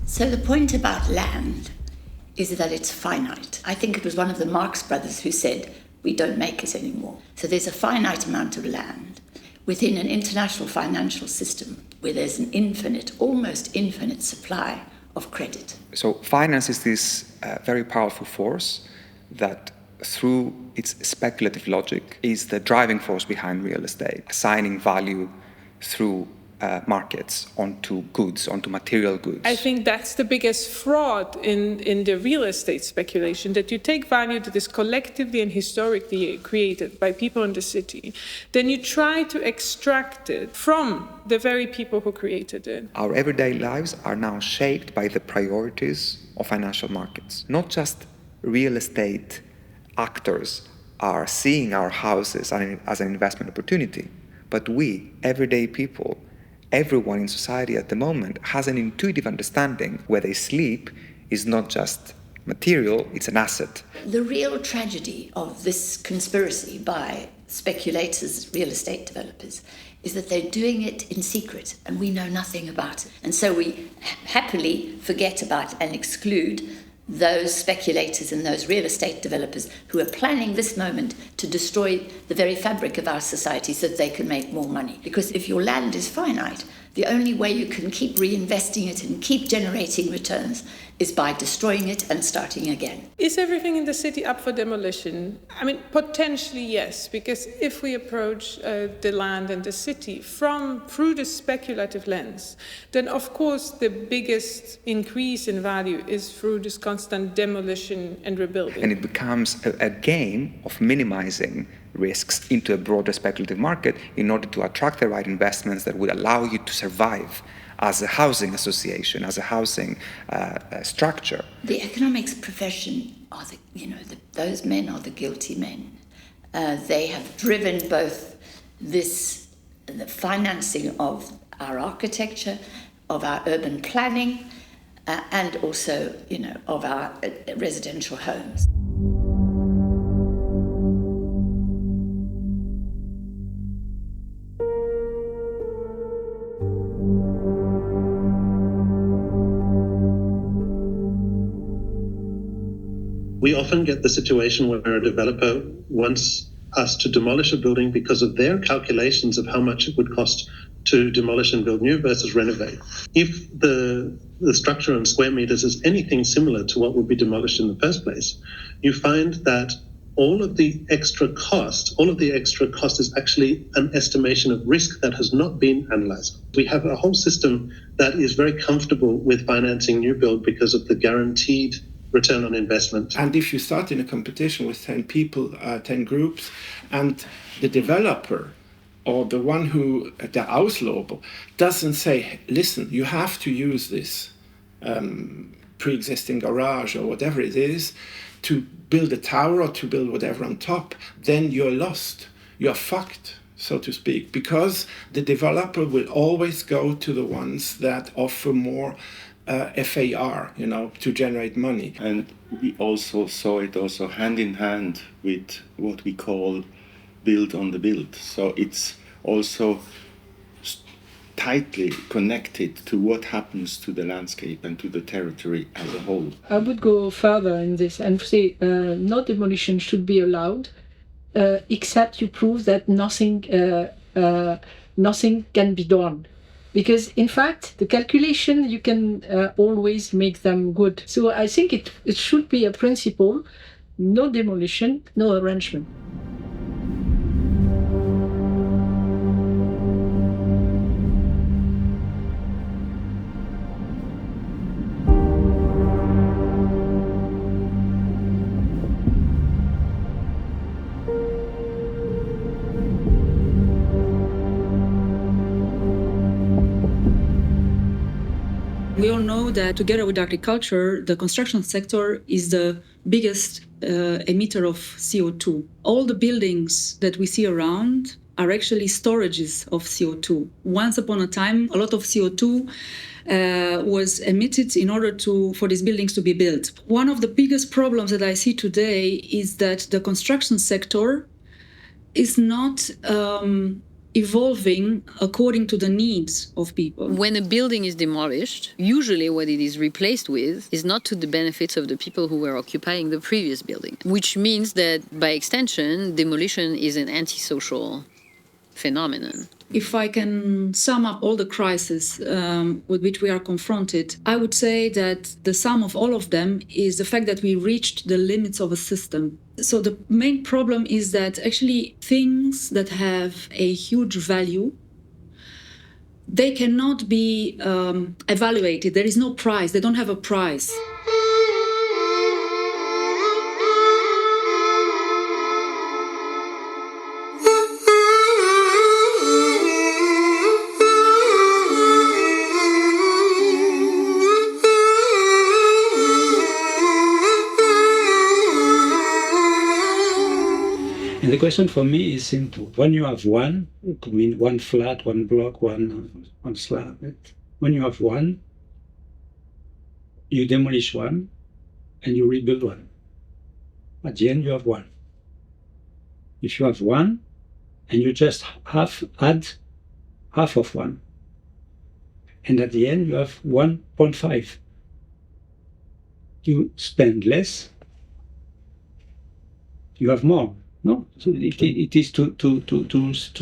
So the point about land is that it's finite. I think it was one of the Marx brothers who said, we don't make it anymore. So there's a finite amount of land within an international financial system where there's an infinite, almost infinite supply of credit. So finance is this very powerful force that through its speculative logic is the driving force behind real estate, assigning value through markets onto goods, onto material goods. I think that's the biggest fraud in the real estate speculation, that you take value that is collectively and historically created by people in the city, then you try to extract it from the very people who created it. Our everyday lives are now shaped by the priorities of financial markets. Not just real estate actors are seeing our houses as an investment opportunity, but we, everyday people, everyone in society at the moment has an intuitive understanding where they sleep is not just material, it's an asset. The real tragedy of this conspiracy by speculators, real estate developers, is that they're doing it in secret and we know nothing about it. And so we happily forget about and exclude those speculators and those real estate developers who are planning this moment to destroy the very fabric of our society so that they can make more money. Because if your land is finite, the only way you can keep reinvesting it and keep generating returns is by destroying it and starting again. Is everything in the city up for demolition? I mean, potentially yes, because if we approach the land and the city through the speculative lens, then of course the biggest increase in value is through this constant demolition and rebuilding. And it becomes a game of minimizing risks into a broader speculative market in order to attract the right investments that would allow you to survive as a housing association, as a housing structure. The economics profession are those men are the guilty men. They have driven both the financing of our architecture, of our urban planning, and also, of our residential homes. We often get the situation where a developer wants us to demolish a building because of their calculations of how much it would cost to demolish and build new versus renovate. If the structure in square meters is anything similar to what would be demolished in the first place, you find that all of the extra cost is actually an estimation of risk that has not been analyzed. We have a whole system that is very comfortable with financing new build because of the guaranteed return on investment. And if you start in a competition with 10 people, 10 groups, and the developer or the one who, the HouseEurope, doesn't say, listen, you have to use this pre-existing garage or whatever it is to build a tower or to build whatever on top, then you're lost. You're fucked, so to speak, because the developer will always go to the ones that offer more FAR, to generate money. And we also saw it also hand in hand with what we call build on the build. So it's also tightly connected to what happens to the landscape and to the territory as a whole. I would go further in this and say no demolition should be allowed, except you prove that nothing can be done. Because, in fact, the calculation, you can always make them good. So I think it should be a principle, no demolition, no arrangement. We all know that together with agriculture, the construction sector is the biggest emitter of CO2. All the buildings that we see around are actually storages of CO2. Once upon a time, a lot of CO2 was emitted in order for these buildings to be built. One of the biggest problems that I see today is that the construction sector is not evolving according to the needs of people. When a building is demolished, usually what it is replaced with is not to the benefits of the people who were occupying the previous building, which means that by extension, demolition is an antisocial phenomenon. If I can sum up all the crises with which we are confronted, I would say that the sum of all of them is the fact that we reached the limits of a system. So the main problem is that actually things that have a huge value, they cannot be evaluated. There is no price. They don't have a price. And the question for me is simple. When you have one, it could mean one flat, one block, one slab. When you have one, you demolish one and you rebuild one. At the end, you have one. If you have one and you just add half of one, and at the end, you have 1.5. You spend less, you have more. No, so it is to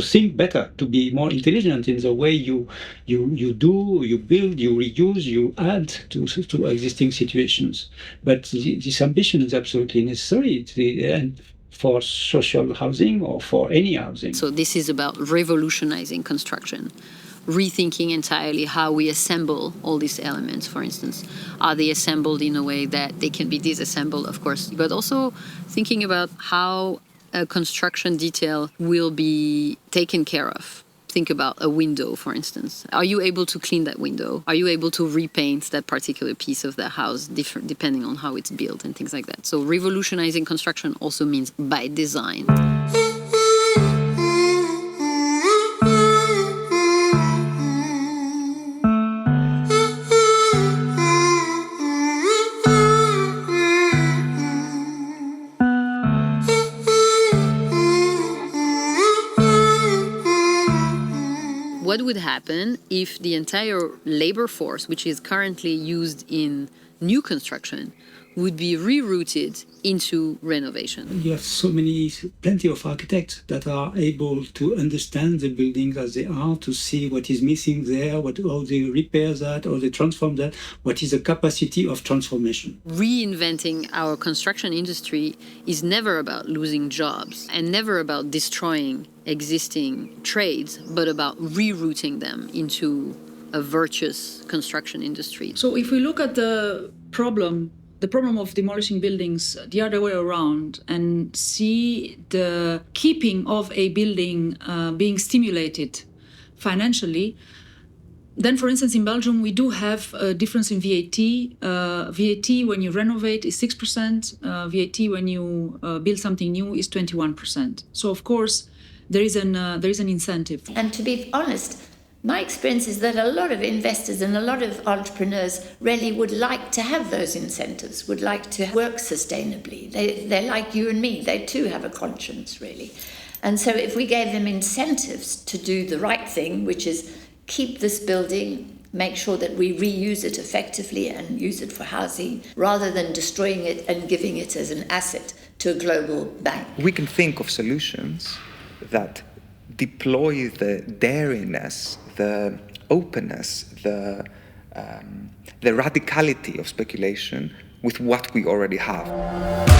think better, to be more intelligent in the way you build, you reuse, you add to existing situations. But this ambition is absolutely necessary and for social housing or for any housing. So this is about revolutionizing construction, rethinking entirely how we assemble all these elements, for instance. Are they assembled in a way that they can be disassembled, of course, but also thinking about how a construction detail will be taken care of. Think about a window, for instance. Are you able to clean that window? Are you able to repaint that particular piece of the house, depending on how it's built and things like that? So revolutionizing construction also means by design. What would happen if the entire labor force, which is currently used in new construction, would be rerouted into renovation? You have plenty of architects that are able to understand the buildings as they are, to see what is missing there, how they repair that, or they transform that, what is the capacity of transformation. Reinventing our construction industry is never about losing jobs and never about destroying existing trades, but about rerouting them into a virtuous construction industry. So if we look at the problem of demolishing buildings the other way around and see the keeping of a building being stimulated financially, then, for instance, in Belgium, we do have a difference in VAT. VAT when you renovate is 6%. VAT when you build something new is 21%. So, of course, there is an incentive. And to be honest, my experience is that a lot of investors and a lot of entrepreneurs really would like to have those incentives, would like to work sustainably. They're like you and me. They too have a conscience, really. And so if we gave them incentives to do the right thing, which is keep this building, make sure that we reuse it effectively and use it for housing, rather than destroying it and giving it as an asset to a global bank. We can think of solutions that deploy the daringness, the openness, the radicality of speculation with what we already have.